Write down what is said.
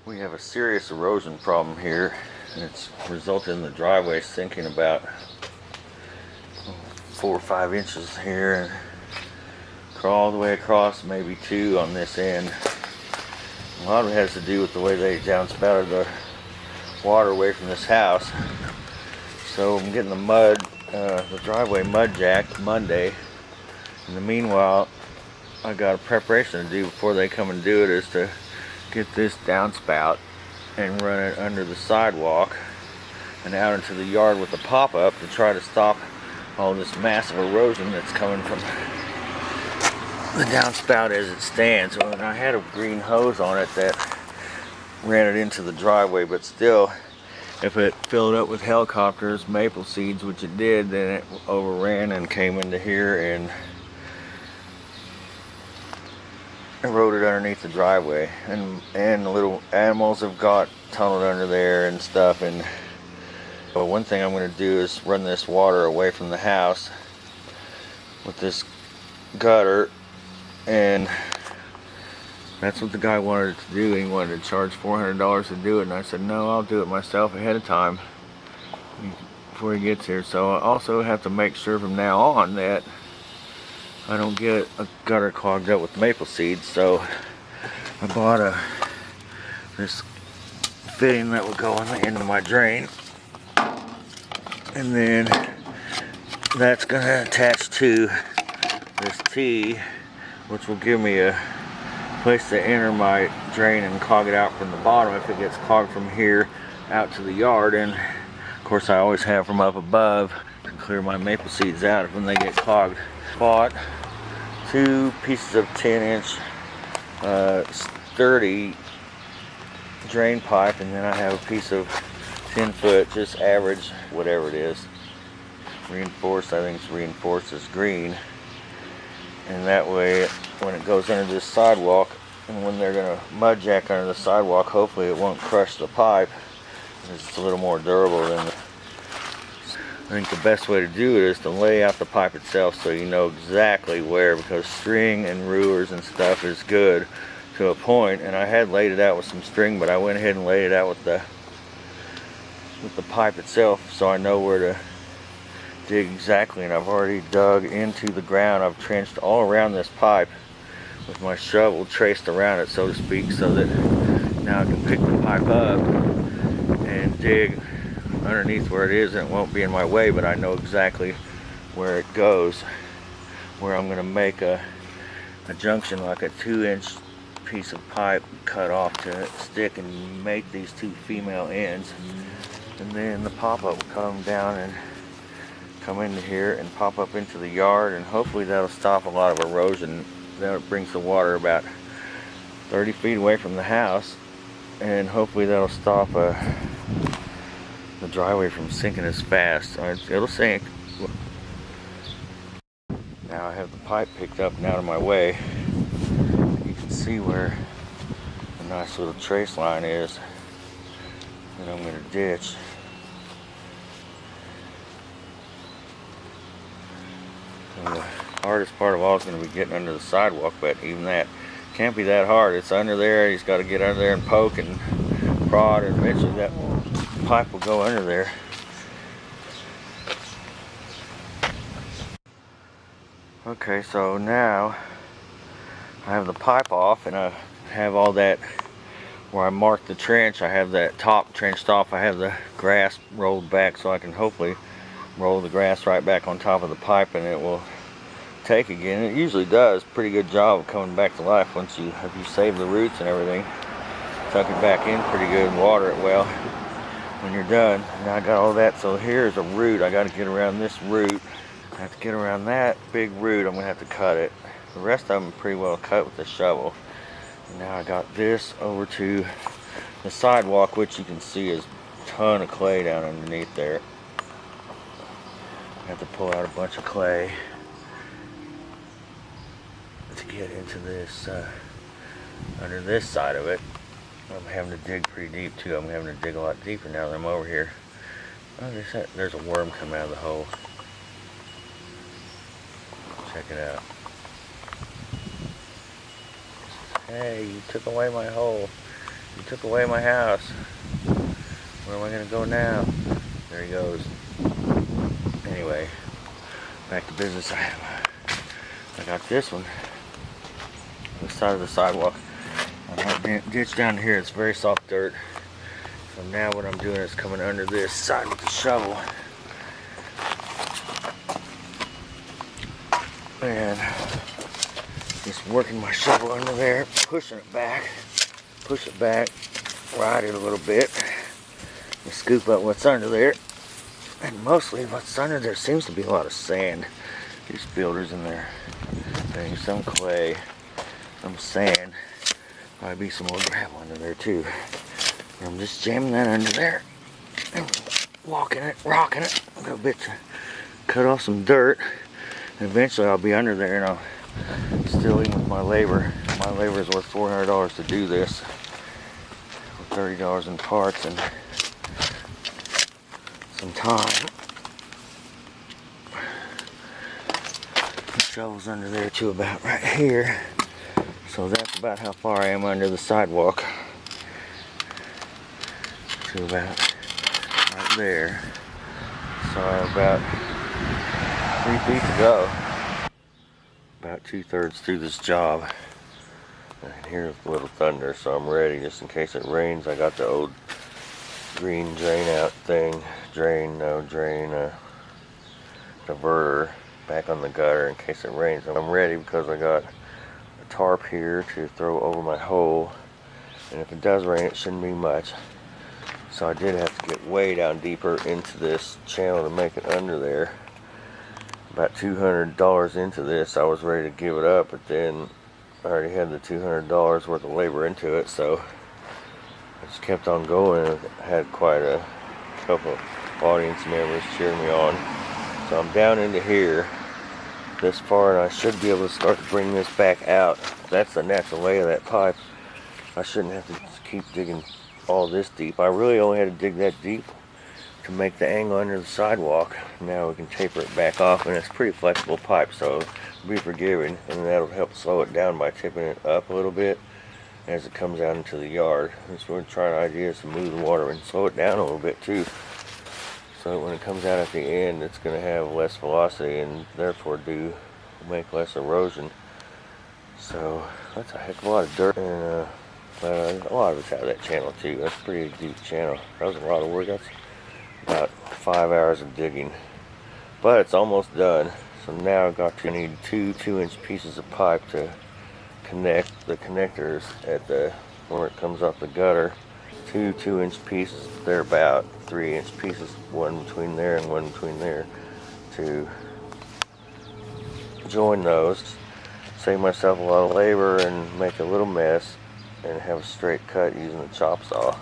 We have a serious erosion problem here, and it's resulted in the driveway sinking about 4 or 5 inches here and crawl all the way across, maybe 2 on this end. A lot of it has to do with the way they downspouted the water away from this house. So I'm getting the driveway mud jacked Monday. In the meanwhile, I got a preparation to do before they come and do it, is to get this downspout and run it under the sidewalk and out into the yard with a pop-up to try to stop all this massive erosion that's coming from the downspout as it stands. And I had a green hose on it that ran it into the driveway, but still, if it filled up with helicopters, maple seeds, which it did, then it overran and came into here and eroded underneath the driveway, and the little animals have got tunneled under there and stuff. And but one thing I'm going to do is run this water away from the house with this gutter, and that's what the guy wanted to do. He wanted to charge $400 to do it, and I said no, I'll do it myself ahead of time before he gets here. So I also have to make sure from now on that I don't get a gutter clogged up with maple seeds. So I bought this fitting that will go on the end of my drain, and then that's going to attach to this T, which will give me a place to enter my drain and clog it out from the bottom if it gets clogged from here out to the yard. And of course I always have from up above to clear my maple seeds out when they get clogged. Bought 2 pieces of 10-inch sturdy drain pipe, and then I have a piece of 10-foot, just average, whatever it is, reinforced. I think it's reinforced as green, and that way when it goes under this sidewalk, and when they're going to mud jack under the sidewalk, hopefully it won't crush the pipe. It's a little more durable than I think the best way to do it is to lay out the pipe itself so you know exactly where, because string and rulers and stuff is good to a point, and I had laid it out with some string, but I went ahead and laid it out with the pipe itself so I know where to dig exactly. And I've already dug into the ground. I've trenched all around this pipe with my shovel traced around it, so to speak, so that now I can pick the pipe up and dig underneath where it is, and it won't be in my way, but I know exactly where it goes, where I'm going to make a junction, like a 2-inch piece of pipe cut off to stick and make these 2 female ends, and then the pop-up will come down and come into here and pop up into the yard, and hopefully that'll stop a lot of erosion. That brings the water about 30 feet away from the house, and hopefully that'll stop the driveway from sinking as fast. It'll sink. Now I have the pipe picked up and out of my way. You can see where a nice little trace line is that I'm going to ditch. And the hardest part of all is going to be getting under the sidewalk, but even that can't be that hard. It's under there. He's got to get under there and poke and prod, and eventually that pipe will go under there. Okay, so now I have the pipe off, and I have all that where I marked the trench. I have that top trenched off. I have the grass rolled back so I can hopefully roll the grass right back on top of the pipe, and it will take again. It usually does pretty good job of coming back to life once if you save the roots and everything. Tuck it back in pretty good and water it well when you're done. Now I got all that, so here's a root. I got to get around this root. I have to get around that big root. I'm going to have to cut it. The rest of them are pretty well cut with the shovel. And now I got this over to the sidewalk, which you can see is a ton of clay down underneath there. I have to pull out a bunch of clay to get into this, under this side of it. I'm having to dig pretty deep too. I'm having to dig a lot deeper now that I'm over here. Oh, there's a worm coming out of the hole. Check it out. Hey, you took away my hole. You took away my house. Where am I gonna go now? There he goes. Anyway, back to business. I got this one on the side of the sidewalk. On that ditch down here, it's very soft dirt. So now what I'm doing is coming under this side with the shovel. And just working my shovel under there, pushing it back, push it back, ride it a little bit, and scoop up what's under there. And mostly what's under there seems to be a lot of sand. These builders in there, there's some clay, some sand, might be some more gravel under there too. And I'm just jamming that under there, and walking it, rocking it a little bit to cut off some dirt. And eventually I'll be under there, and I'll still, even with my labor is worth $400 to do this, with $30 in parts and some time. The shovel's under there to about right here, so that's about how far I am under the sidewalk, to about right there. So I have about 3 feet to go. About 2/3 through this job. I can hear a little thunder, so I'm ready just in case it rains. I got the old green drain out thing, diverter back on the gutter in case it rains. I'm ready because I got a tarp here to throw over my hole, and if it does rain it shouldn't be much. So I did have to get way down deeper into this channel to make it under there. About $200 into this, I was ready to give it up, but then I already had the $200 worth of labor into it, so I just kept on going, and had quite a couple of audience members cheering me on. So I'm down into here this far, and I should be able to start to bring this back out. That's the natural lay of that pipe. I shouldn't have to keep digging all this deep. I really only had to dig that deep to make the angle under the sidewalk. Now we can taper it back off, and it's pretty flexible pipe, so be forgiving, and that'll help slow it down by tipping it up a little bit as it comes out into the yard. That's what we're trying ideas to move the water and slow it down a little bit too, so that when it comes out at the end it's going to have less velocity and therefore make less erosion. So that's a heck of a lot of dirt, and a lot of it's out of that channel too. That's a pretty deep channel. That was a lot of work. That's about 5 hours of digging, but it's almost done. So now I've got to need 2 2-inch pieces of pipe to connect the connectors at where it comes off the gutter. 2 2-inch pieces. They're about 3-inch pieces, one between there and one between there, to join those. Save myself a lot of labor and make a little mess, and have a straight cut using the chop saw.